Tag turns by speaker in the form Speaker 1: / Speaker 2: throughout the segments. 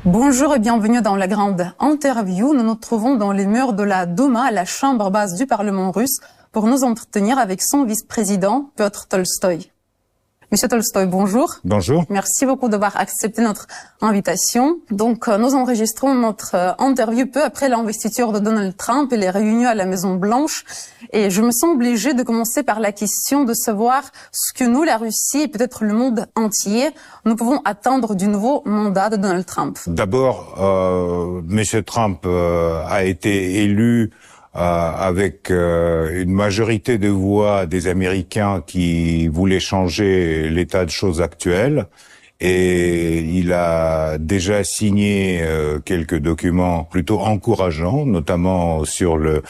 Speaker 1: Bonjour et bienvenue dans la grande interview. Nous nous trouvons dans les murs de la Douma, la chambre basse du Parlement russe, pour nous entretenir avec son vice-président, Piotr Tolstoï. Monsieur Tolstoï, bonjour.
Speaker 2: Bonjour.
Speaker 1: Merci beaucoup d'avoir accepté notre invitation. Donc, nous enregistrons notre interview peu après l'investiture de Donald Trump et les réunions à la Maison-Blanche. Et je me sens obligée de commencer par la question de savoir ce que nous, la Russie et peut-être le monde entier, nous pouvons attendre du nouveau mandat de Donald Trump.
Speaker 2: D'abord, Monsieur Trump a été élu avec une majorité de voix des Américains qui voulaient changer l'état de choses actuel. Et il a déjà signé quelques documents plutôt encourageants, notamment sur le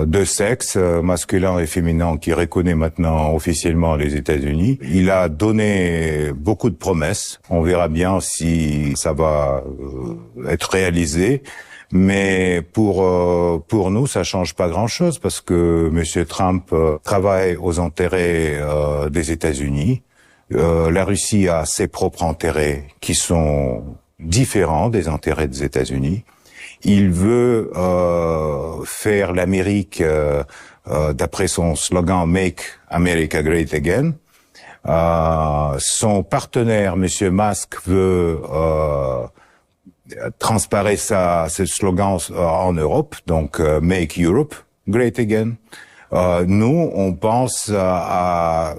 Speaker 2: deux sexes, masculin et féminin, qui reconnaît maintenant officiellement les États-Unis. Il a donné beaucoup de promesses. On verra bien si ça va être réalisé. Mais pour nous, ça change pas grand-chose parce que Monsieur Trump travaille aux intérêts des États-Unis. La Russie a ses propres intérêts qui sont différents des intérêts des États-Unis. Il veut faire l'Amérique d'après son slogan Make America Great Again. Son partenaire, Monsieur Musk, veut transparaître ce slogan en Europe, donc Make Europe Great Again. Nous, on pense à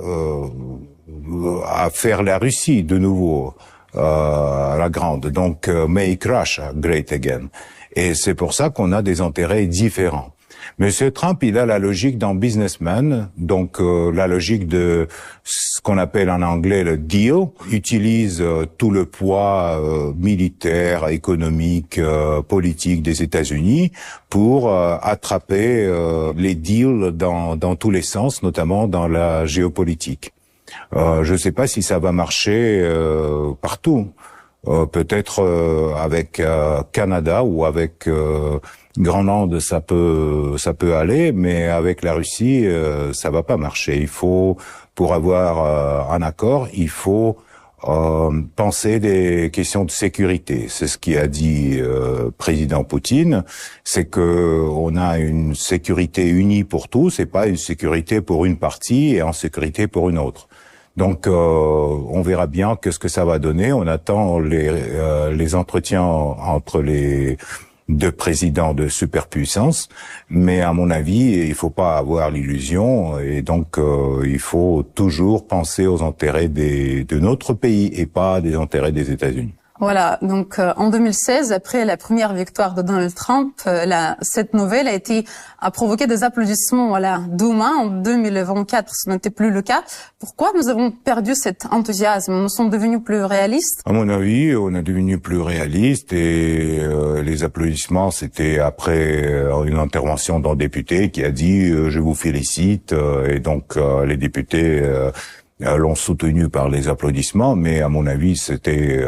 Speaker 2: faire la Russie de nouveau la grande, donc Make Russia Great Again. Et c'est pour ça qu'on a des intérêts différents. Monsieur Trump, il a la logique d'un businessman, donc la logique de ce qu'on appelle en anglais le deal, utilise tout le poids militaire, économique, politique des États-Unis pour attraper les deals dans tous les sens, notamment dans la géopolitique. Je ne sais pas si ça va marcher partout. Peut-être avec Canada ou avec Groenland, ça peut aller, mais avec la Russie, ça va pas marcher. Il faut, pour avoir un accord, il faut penser des questions de sécurité. C'est ce qui a dit président Poutine, c'est que on a une sécurité unie pour tous, et pas une sécurité pour une partie et en sécurité pour une autre. Donc, on verra bien ce que ça va donner. On attend les entretiens entre les deux présidents de superpuissance, mais à mon avis, il faut pas avoir l'illusion, et donc il faut toujours penser aux intérêts de notre pays et pas des intérêts des États-Unis.
Speaker 1: Voilà, donc en 2016, après la première victoire de Donald Trump, cette nouvelle a provoqué des applaudissements à la Douma. En 2024, ce n'était plus le cas. Pourquoi nous avons perdu cet enthousiasme? Nous sommes devenus plus réalistes?
Speaker 2: À mon avis, on est devenu plus réaliste, et les applaudissements, c'était après une intervention d'un député qui a dit je vous félicite, et donc les députés l'ont soutenu par les applaudissements, mais à mon avis, c'était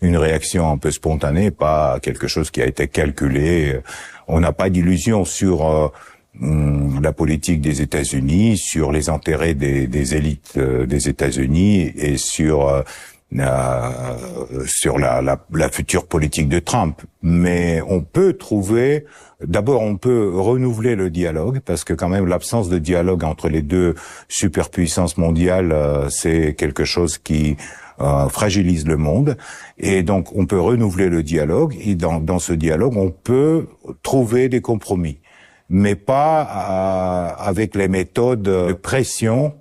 Speaker 2: une réaction un peu spontanée, pas quelque chose qui a été calculé. On n'a pas d'illusion sur la politique des États-Unis, sur les intérêts des élites des États-Unis et sur la future politique de Trump. Mais on peut trouver, d'abord on peut renouveler le dialogue, parce que quand même l'absence de dialogue entre les deux superpuissances mondiales, c'est quelque chose qui fragilise le monde. Et donc on peut renouveler le dialogue, et dans ce dialogue on peut trouver des compromis, mais pas avec les méthodes de pression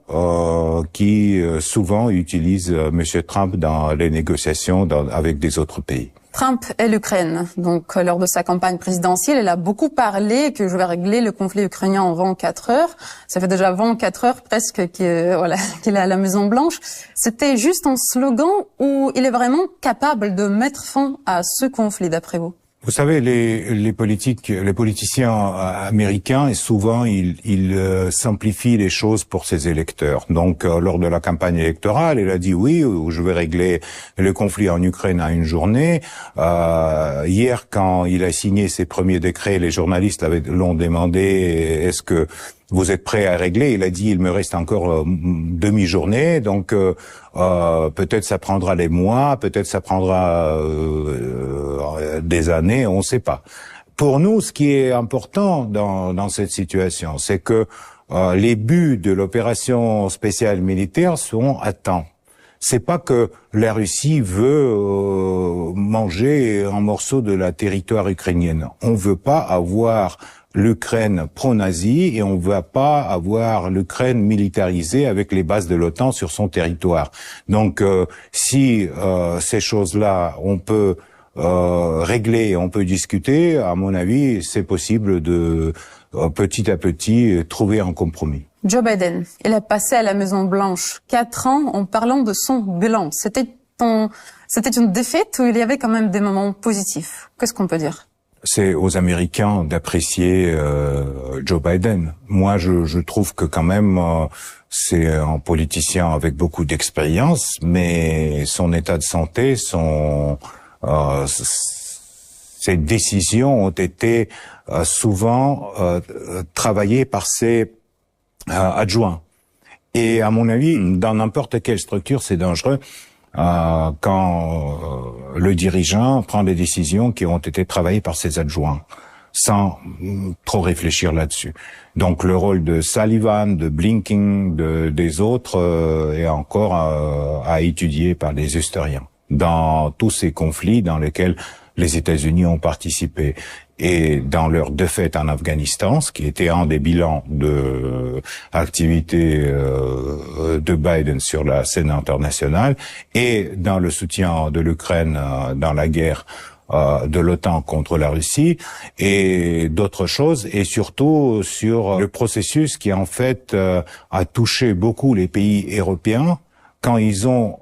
Speaker 2: qui souvent utilisent Monsieur Trump dans les négociations avec des autres pays.
Speaker 1: Trump et l'Ukraine. Donc, lors de sa campagne présidentielle, il a beaucoup parlé que je vais régler le conflit ukrainien en 24 heures. Ça fait déjà 24 heures presque qu'il est à la Maison-Blanche. C'était juste un slogan ou il est vraiment capable de mettre fin à ce conflit, d'après vous?
Speaker 2: Vous savez, les politiciens américains, et souvent ils simplifient les choses pour ses électeurs. Donc, lors de la campagne électorale, il a dit oui, je vais régler le conflit en Ukraine à une journée. Hier, quand il a signé ses premiers décrets, les journalistes l'ont demandé, est-ce que Vous êtes prêt à régler? Il a dit, il me reste encore demi-journée, donc peut-être ça prendra des mois, peut-être ça prendra des années, on ne sait pas. Pour nous, ce qui est important dans cette situation, c'est que les buts de l'opération spéciale militaire sont atteints. C'est pas que la Russie veut manger un morceau de la territoire ukrainienne. On veut pas avoir l'Ukraine pro-nazie et on veut pas avoir l'Ukraine militarisée avec les bases de l'OTAN sur son territoire. Donc, si ces choses-là, on peut régler, on peut discuter, à mon avis, c'est possible de petit à petit trouver un compromis.
Speaker 1: Joe Biden, il a passé à la Maison-Blanche 4 ans en parlant de son bilan. C'était une défaite ou il y avait quand même des moments positifs? Qu'est-ce qu'on peut dire?
Speaker 2: C'est aux Américains d'apprécier Joe Biden. Moi, je trouve que quand même c'est un politicien avec beaucoup d'expérience, mais son état de santé, ses décisions ont été souvent travaillées par ses adjoints. Et à mon avis, dans n'importe quelle structure, c'est dangereux quand le dirigeant prend des décisions qui ont été travaillées par ses adjoints, sans trop réfléchir là-dessus. Donc le rôle de Sullivan, de Blinken, des autres est encore à étudier par les historiens dans tous ces conflits dans lesquels les États-Unis ont participé. Et dans leur défaite en Afghanistan, ce qui était un des bilans de activité de Biden sur la scène internationale, et dans le soutien de l'Ukraine dans la guerre de l'OTAN contre la Russie, et d'autres choses, et surtout sur le processus qui en fait a touché beaucoup les pays européens, quand ils ont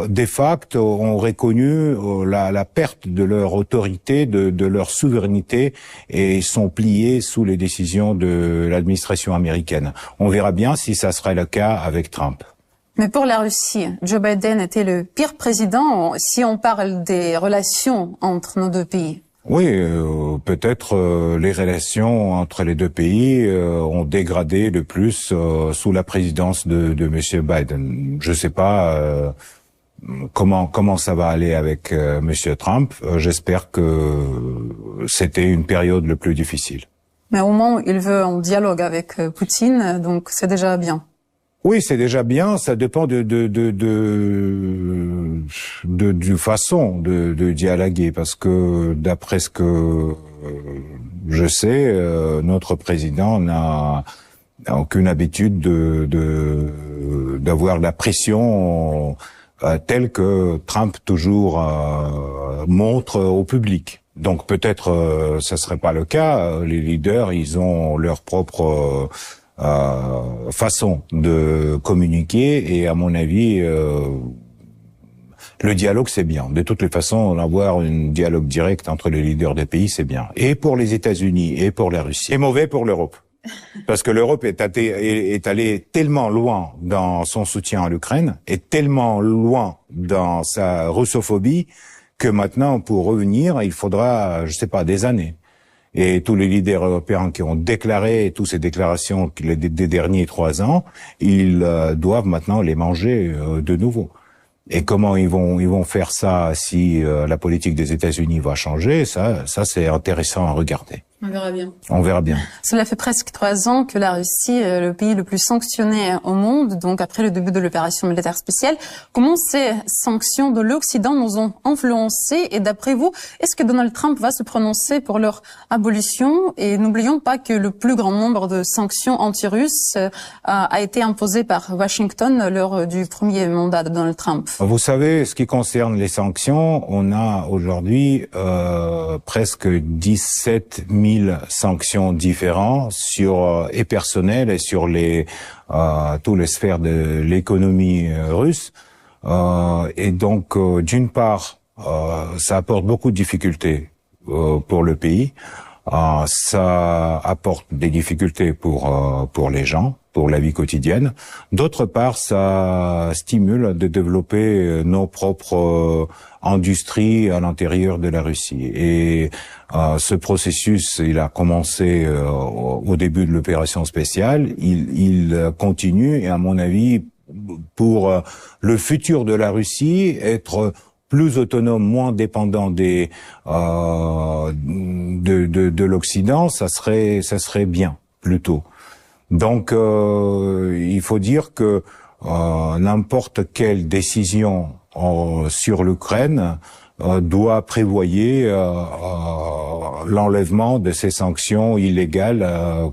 Speaker 2: de facto ont reconnu la perte de leur autorité, de leur souveraineté, et sont pliés sous les décisions de l'administration américaine. On verra bien si ça sera le cas avec Trump.
Speaker 1: Mais pour la Russie, Joe Biden était le pire président si on parle des relations entre nos deux pays.
Speaker 2: Oui, peut-être les relations entre les deux pays ont dégradé le plus sous la présidence de Monsieur Biden. Je sais pas comment ça va aller avec Monsieur Trump. J'espère que c'était une période le plus difficile.
Speaker 1: Mais au moins, il veut un dialogue avec Poutine, donc c'est déjà bien.
Speaker 2: Oui, c'est déjà bien. Ça dépend du façon de dialoguer, parce que d'après ce que je sais, notre président n'a aucune habitude d'avoir la pression telle que Trump toujours montre au public. Donc peut-être ça serait pas le cas. Les leaders, ils ont leur propre façon de communiquer, et à mon avis le dialogue c'est bien. De toutes les façons, avoir un dialogue direct entre les leaders des pays c'est bien. Et pour les États-Unis et pour la Russie. C'est mauvais pour l'Europe. Parce que l'Europe est allée tellement loin dans son soutien à l'Ukraine, et tellement loin dans sa russophobie, que maintenant pour revenir, il faudra, je sais pas, des années. Et tous les leaders européens qui ont déclaré toutes ces déclarations des derniers 3 ans, ils doivent maintenant les manger de nouveau. Et comment ils vont faire ça si la politique des États-Unis va changer, ça c'est intéressant à regarder.
Speaker 1: On verra bien.
Speaker 2: On verra bien.
Speaker 1: Cela fait presque 3 ans que la Russie est le pays le plus sanctionné au monde, donc après le début de l'opération militaire spéciale. Comment ces sanctions de l'Occident nous ont influencés? Et d'après vous, est-ce que Donald Trump va se prononcer pour leur abolition? Et n'oublions pas que le plus grand nombre de sanctions anti-russes a été imposé par Washington lors du premier mandat de Donald Trump.
Speaker 2: Vous savez, ce qui concerne les sanctions, on a aujourd'hui presque 17 000 sanctions différentes sur et personnelles et sur toutes les sphères de l'économie russe. Et donc, d'une part, ça apporte beaucoup de difficultés pour le pays. Ça apporte des difficultés pour les gens, pour la vie quotidienne. D'autre part, ça stimule de développer nos propres industries à l'intérieur de la Russie. Et ce processus, il a commencé au début de l'opération spéciale. Il continue et à mon avis, pour le futur de la Russie, être plus autonome, moins dépendant de l'Occident, ça serait bien plutôt. Donc il faut dire que n'importe quelle décision sur l'Ukraine doit prévoyer l'enlèvement de ces sanctions illégales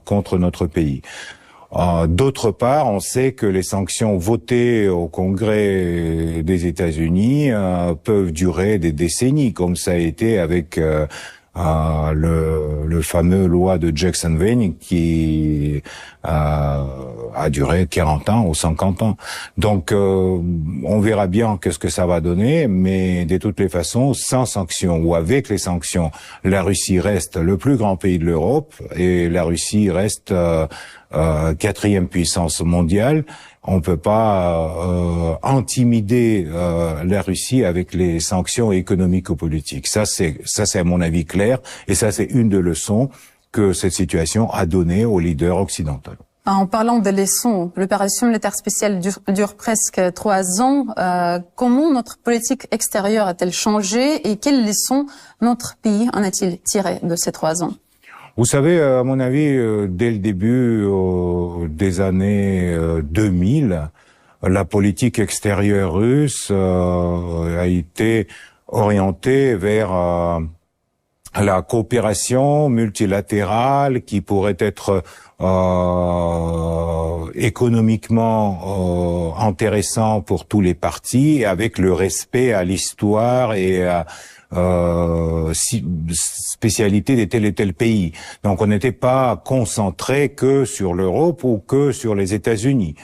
Speaker 2: contre notre pays. D'autre part, on sait que les sanctions votées au Congrès des États-Unis peuvent durer des décennies, comme ça a été avec le fameux loi de Jackson-Vane qui a duré 40 ans ou 50 ans. Donc, on verra bien qu'est-ce que ça va donner, mais de toutes les façons, sans sanctions ou avec les sanctions, la Russie reste le plus grand pays de l'Europe et la Russie reste quatrième puissance mondiale. On peut pas intimider la Russie avec les sanctions économiques ou politiques. Ça c'est à mon avis clair, et ça c'est une des leçons que cette situation a donné aux leaders occidentaux.
Speaker 1: En parlant des leçons, l'opération militaire spéciale dure presque 3 ans. Comment notre politique extérieure a-t-elle changé et quelles leçons notre pays en a-t-il tiré de ces 3 ans?
Speaker 2: Vous savez, à mon avis, dès le début des années 2000, la politique extérieure russe a été orientée vers la coopération multilatérale qui pourrait être économiquement intéressant pour tous les partis, avec le respect à l'histoire et à spécialité de tel et tel pays. Donc on n'était pas concentré que sur l'Europe ou que sur les États-Unis.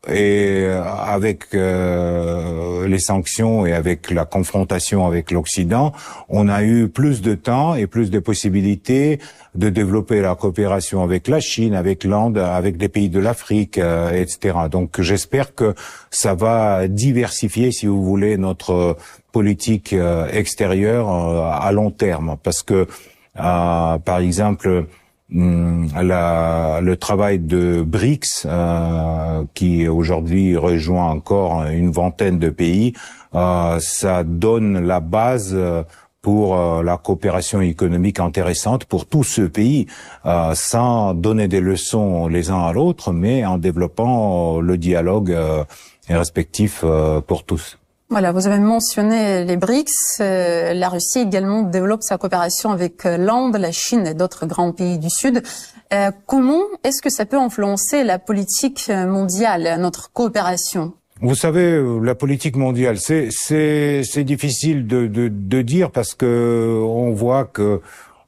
Speaker 2: Et avec les sanctions et avec la confrontation avec l'Occident, on a eu plus de temps et plus de possibilités de développer la coopération avec la Chine, avec l'Inde, avec des pays de l'Afrique, etc. Donc j'espère que ça va diversifier, si vous voulez, notre politique extérieure à long terme. Parce que, par exemple, le travail de BRICS, qui aujourd'hui rejoint encore une vingtaine de pays, ça donne la base pour la coopération économique intéressante pour tous ces pays, sans donner des leçons les uns à l'autre, mais en développant le dialogue respectif pour tous.
Speaker 1: Voilà, vous avez mentionné les BRICS. La Russie également développe sa coopération avec l'Inde, la Chine et d'autres grands pays du Sud. Comment est-ce que ça peut influencer la politique mondiale, notre coopération?
Speaker 2: Vous savez, la politique mondiale, c'est difficile de dire parce que on voit que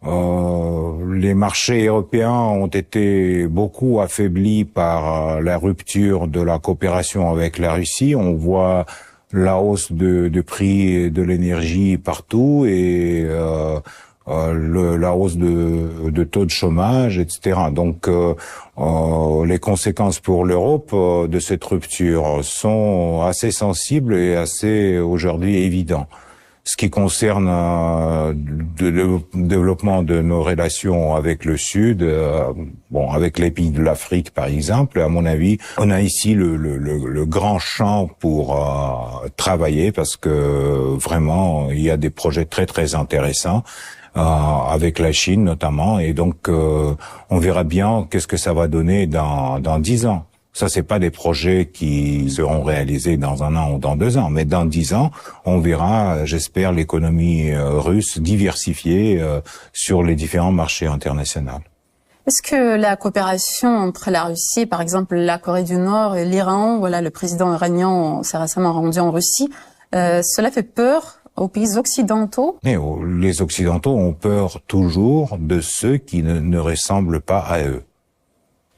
Speaker 2: les marchés européens ont été beaucoup affaiblis par la rupture de la coopération avec la Russie. On voit la hausse de prix de l'énergie partout et la hausse de taux de chômage, etc. Donc les conséquences pour l'Europe de cette rupture sont assez sensibles et assez aujourd'hui évidentes. Ce qui concerne le développement de nos relations avec le Sud, avec les pays de l'Afrique par exemple, à mon avis, on a ici le grand champ pour travailler parce que vraiment il y a des projets très très intéressants avec la Chine notamment, et donc on verra bien qu'est-ce que ça va donner dans 10 ans. Ça, c'est pas des projets qui seront réalisés dans 1 an ou dans 2 ans, mais dans 10 ans, on verra, j'espère, l'économie russe diversifiée sur les différents marchés internationaux.
Speaker 1: Est-ce que la coopération entre la Russie, par exemple la Corée du Nord et l'Iran, voilà, le président iranien s'est récemment rendu en Russie, cela fait peur aux pays occidentaux?
Speaker 2: Et les Occidentaux ont peur toujours de ceux qui ne ressemblent pas à eux.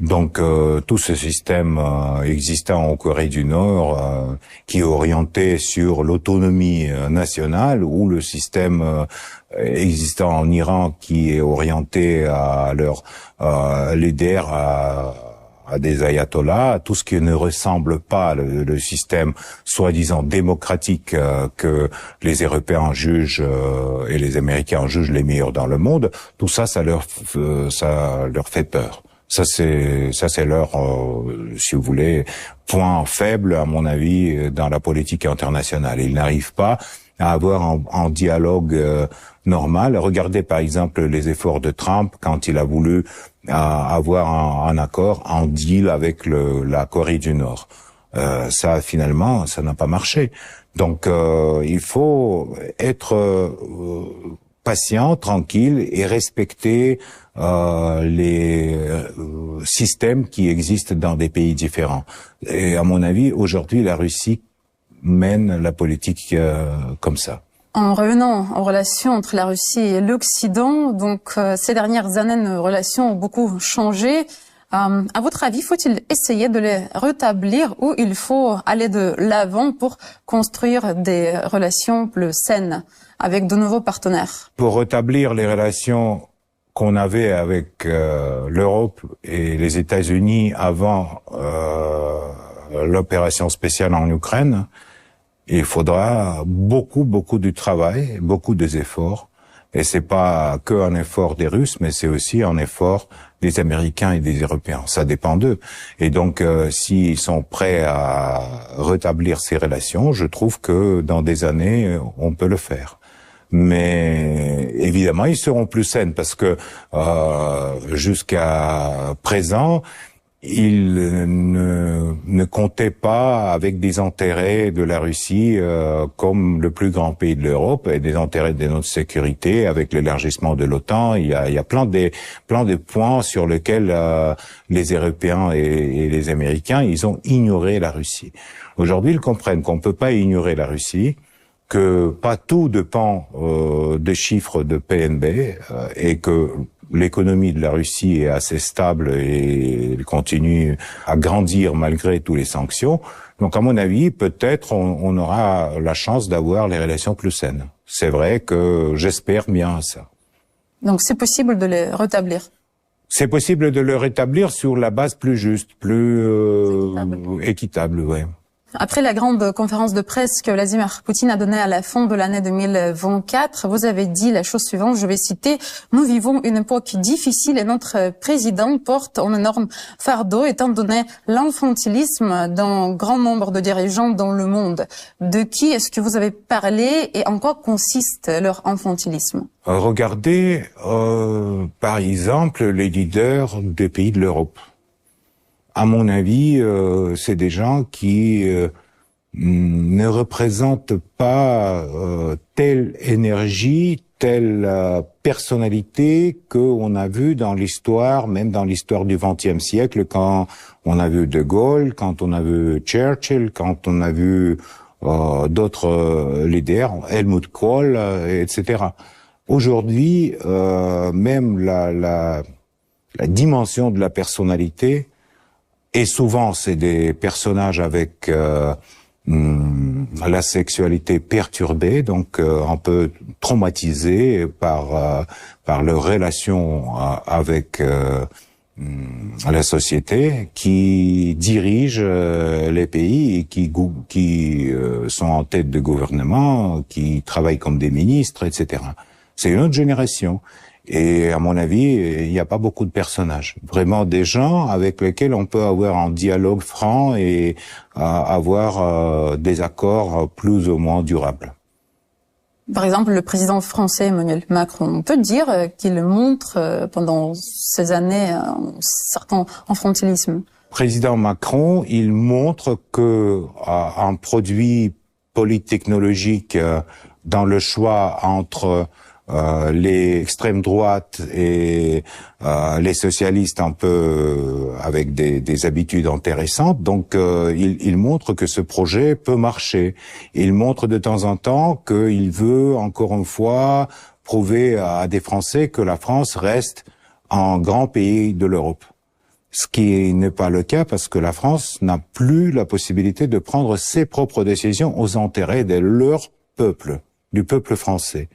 Speaker 2: Donc tout ce système existant en Corée du Nord qui est orienté sur l'autonomie nationale, ou le système existant en Iran qui est orienté à leur l'aider à des ayatollahs, tout ce qui ne ressemble pas le système soi-disant démocratique que les Européens jugent et les Américains jugent les meilleurs dans le monde, tout ça, ça leur fait peur. Ça c'est leur, si vous voulez, point faible à mon avis dans la politique internationale. Ils n'arrivent pas à avoir un dialogue normal. Regardez par exemple les efforts de Trump quand il a voulu avoir un accord, un deal avec la Corée du Nord. Ça finalement, ça n'a pas marché. Donc il faut être patient, tranquille et respecter les systèmes qui existent dans des pays différents. Et à mon avis, aujourd'hui, la Russie mène la politique comme ça.
Speaker 1: En revenant aux relations entre la Russie et l'Occident, donc ces dernières années, nos relations ont beaucoup changé. À votre avis, faut-il essayer de les rétablir ou il faut aller de l'avant pour construire des relations plus saines avec de nouveaux partenaires?
Speaker 2: Pour rétablir les relations qu'on avait avec l'Europe et les États-Unis avant l'opération spéciale en Ukraine, il faudra beaucoup de travail, beaucoup d'efforts. Et c'est pas que un effort des Russes, mais c'est aussi un effort des Américains et des Européens. Ça dépend d'eux. Et donc, s'ils sont prêts à rétablir ces relations, je trouve que dans des années, on peut le faire. Mais évidemment, ils seront plus saines parce que jusqu'à présent, ils ne comptaient pas avec des intérêts de la Russie comme le plus grand pays de l'Europe et des intérêts de notre sécurité avec l'élargissement de l'OTAN. Il y a plein de points sur lesquels les Européens et les Américains, ils ont ignoré la Russie. Aujourd'hui, ils comprennent qu'on ne peut pas ignorer la Russie, que pas tout dépend des chiffres de PNB et que l'économie de la Russie est assez stable et elle continue à grandir malgré toutes les sanctions. Donc à mon avis, peut-être on aura la chance d'avoir les relations plus saines. C'est vrai que j'espère bien ça.
Speaker 1: Donc c'est possible de les rétablir?
Speaker 2: C'est possible de le rétablir sur la base plus juste, plus équitable, ouais.
Speaker 1: Après la grande conférence de presse que Vladimir Poutine a donnée à la fin de l'année 2024, vous avez dit la chose suivante, je vais citer, « Nous vivons une époque difficile et notre président porte un énorme fardeau étant donné l'infantilisme d'un grand nombre de dirigeants dans le monde. » De qui est-ce que vous avez parlé et en quoi consiste leur infantilisme?
Speaker 2: Regardez, par exemple, les leaders des pays de l'Europe. À mon avis, c'est des gens qui ne représentent pas telle énergie, telle personnalité qu'on a vu dans l'histoire, même dans l'histoire du XXe siècle, quand on a vu De Gaulle, quand on a vu Churchill, quand on a vu d'autres leaders, Helmut Kohl, etc. Aujourd'hui, même la dimension de la personnalité. Et souvent, c'est des personnages avec la sexualité perturbée, donc un peu traumatisés par leur relation avec la société, qui dirigent les pays et qui sont en tête de gouvernement, qui travaillent comme des ministres, etc. C'est une autre génération. Et à mon avis, il n'y a pas beaucoup de personnages. Vraiment des gens avec lesquels on peut avoir un dialogue franc et avoir des accords plus ou moins durables.
Speaker 1: Par exemple, le président français Emmanuel Macron, on peut dire qu'il montre pendant ces années un certain infantilisme.
Speaker 2: Président Macron, il montre que un produit polittechnologique dans le choix entre les extrêmes droites et les socialistes un peu avec des habitudes intéressantes. Donc il montre que ce projet peut marcher. Il montre de temps en temps qu'il veut encore une fois prouver à des Français que la France reste un grand pays de l'Europe. Ce qui n'est pas le cas parce que la France n'a plus la possibilité de prendre ses propres décisions aux intérêts de leur peuple, du peuple français.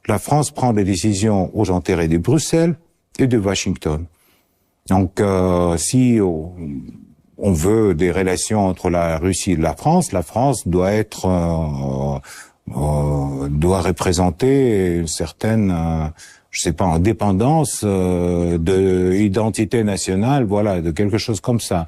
Speaker 2: La France prend des décisions aux intérêts de Bruxelles et de Washington. Donc, si on veut des relations entre la Russie et la France doit être, doit représenter une certaine, je sais pas, indépendance de identité nationale, voilà, de quelque chose comme ça.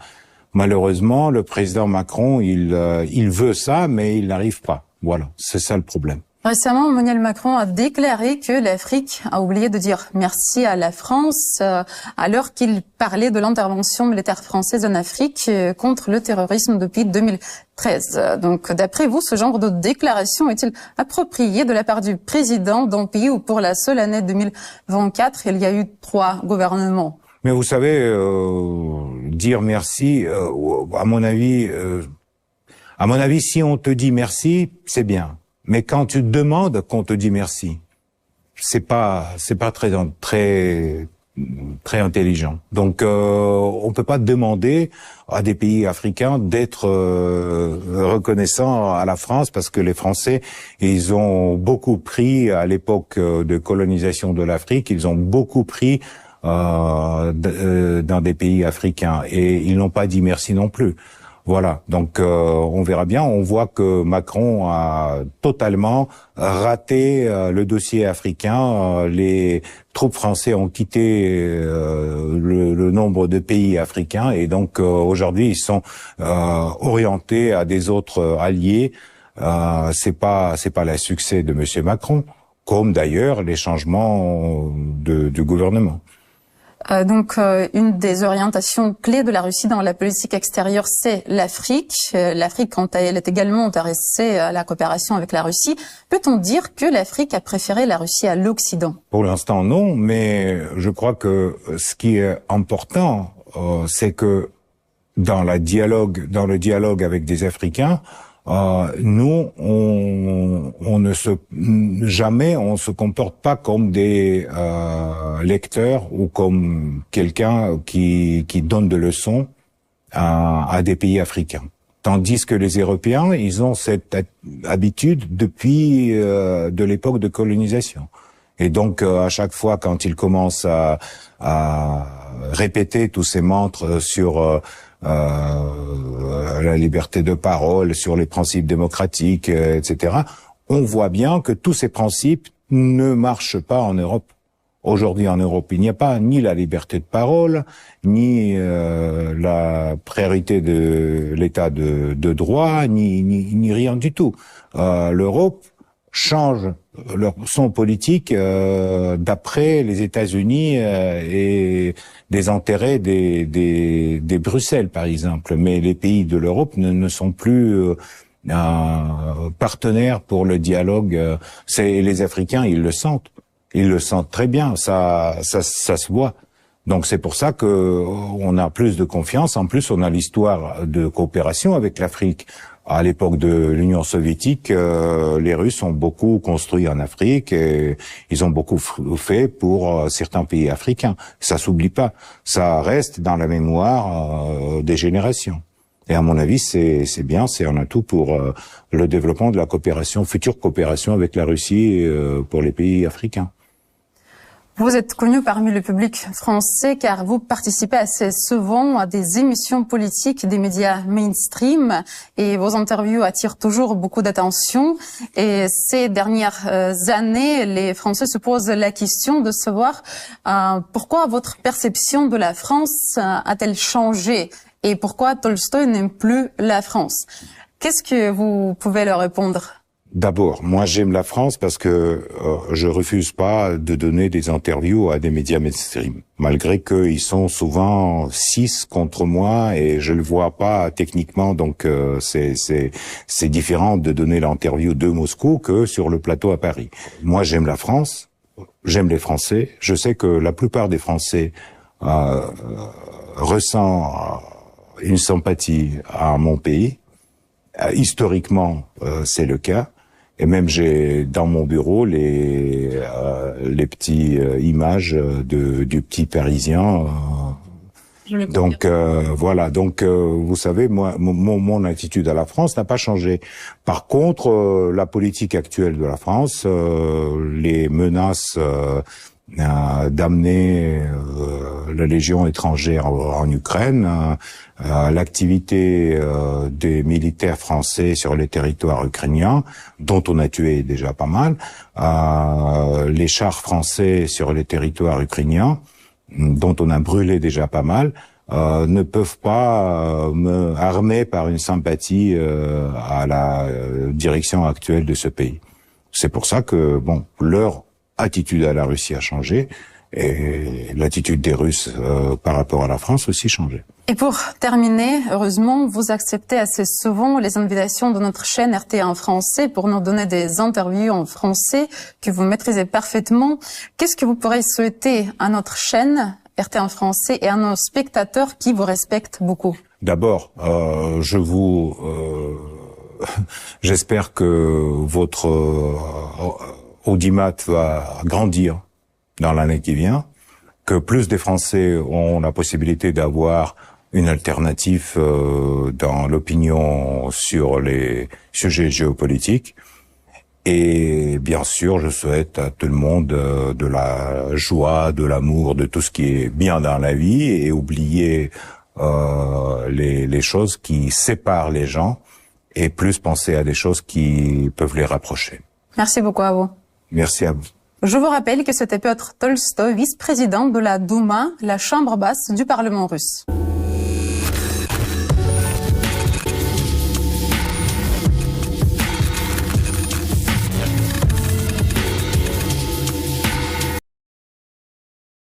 Speaker 2: Malheureusement, le président Macron, il veut ça, mais il n'arrive pas. Voilà, c'est ça le problème.
Speaker 1: Récemment, Emmanuel Macron a déclaré que l'Afrique a oublié de dire merci à la France alors qu'il parlait de l'intervention militaire française en Afrique contre le terrorisme depuis 2013. Donc, d'après vous, ce genre de déclaration est-il approprié de la part du président d'un pays où pour la seule année 2024, il y a eu 3 gouvernements?
Speaker 2: Mais vous savez, dire merci, à mon avis, si on te dit merci, c'est bien. Mais quand tu demandes qu'on te dit merci, c'est pas très intelligent. Donc, on peut pas demander à des pays africains d'être reconnaissants à la France parce que les Français, ils ont beaucoup pris à l'époque de colonisation de l'Afrique, ils ont beaucoup pris dans des pays africains et ils n'ont pas dit merci non plus. Voilà, donc on verra bien. On voit que Macron a totalement raté le dossier africain. Les troupes françaises ont quitté le nombre de pays africains et donc aujourd'hui ils sont orientés à des autres alliés. C'est pas la succès de Monsieur Macron, comme d'ailleurs les changements du gouvernement.
Speaker 1: Donc, une des orientations clés de la Russie dans la politique extérieure, c'est l'Afrique. L'Afrique, quant à elle, est également intéressée à la coopération avec la Russie. Peut-on dire que l'Afrique a préféré la Russie à l'Occident?
Speaker 2: Pour l'instant, non, mais je crois que ce qui est important, c'est que dans le dialogue avec des Africains, nous, jamais on se comporte pas comme des lecteurs ou comme quelqu'un qui donne des leçons à des pays africains. Tandis que les Européens, ils ont cette habitude depuis de l'époque de colonisation. Et donc, à chaque fois, quand ils commencent à répéter tous ces mantras sur la liberté de parole, sur les principes démocratiques, etc., on voit bien que tous ces principes ne marchent pas en Europe. Aujourd'hui, en Europe, il n'y a pas ni la liberté de parole, ni la priorité de l'état de droit, ni rien du tout. L'Europe change son politique d'après les États-Unis et des intérêts des Bruxelles, par exemple. Mais les pays de l'Europe ne sont plus partenaires pour le dialogue. C'est les Africains, ils le sentent très bien. Ça se voit. Donc c'est pour ça que on a plus de confiance. En plus, on a l'histoire de coopération avec l'Afrique. À l'époque de l'Union soviétique, les Russes ont beaucoup construit en Afrique et ils ont beaucoup fait pour certains pays africains. Ça s'oublie pas. Ça reste dans la mémoire des générations. Et à mon avis, c'est bien, c'est un atout pour le développement de la coopération, future coopération avec la Russie pour les pays africains.
Speaker 1: Vous êtes connu parmi le public français car vous participez assez souvent à des émissions politiques des médias mainstream et vos interviews attirent toujours beaucoup d'attention. Et ces dernières années, les Français se posent la question de savoir pourquoi votre perception de la France a-t-elle changé et pourquoi Tolstoï n'aime plus la France. Qu'est-ce que vous pouvez leur répondre ?
Speaker 2: D'abord, moi j'aime la France parce que je refuse pas de donner des interviews à des médias mainstream, malgré qu'ils sont souvent 6 contre moi et je le vois pas techniquement, donc c'est différent de donner l'interview de Moscou que sur le plateau à Paris. Moi j'aime la France, j'aime les Français, je sais que la plupart des Français ressent une sympathie à mon pays. Historiquement, c'est le cas. Et même j'ai dans mon bureau les petits images du petit Parisien Donc voilà. Donc vous savez, moi, mon attitude à la France n'a pas changé. Par contre, la politique actuelle de la France, les menaces d'amener la Légion étrangère en Ukraine, l'activité des militaires français sur les territoires ukrainiens, dont on a tué déjà pas mal, les chars français sur les territoires ukrainiens, dont on a brûlé déjà pas mal, ne peuvent pas me armer par une sympathie à la direction actuelle de ce pays. C'est pour ça que, bon, leur attitude à la Russie a changé et l'attitude des Russes par rapport à la France aussi changé.
Speaker 1: Et pour terminer, heureusement, vous acceptez assez souvent les invitations de notre chaîne RT1 français pour nous donner des interviews en français que vous maîtrisez parfaitement. Qu'est-ce que vous pourrez souhaiter à notre chaîne RT1 français et à nos spectateurs qui vous respectent beaucoup?
Speaker 2: D'abord, j'espère que votre audimat va grandir dans l'année qui vient, que plus des Français ont la possibilité d'avoir une alternative dans l'opinion sur les sujets géopolitiques. Et bien sûr, je souhaite à tout le monde de la joie, de l'amour, de tout ce qui est bien dans la vie et oublier les choses qui séparent les gens et plus penser à des choses qui peuvent les rapprocher.
Speaker 1: Merci beaucoup à vous.
Speaker 2: Merci à vous.
Speaker 1: Je vous rappelle que c'était Piotr Tolstoï, vice-président de la Douma, la chambre basse du Parlement russe.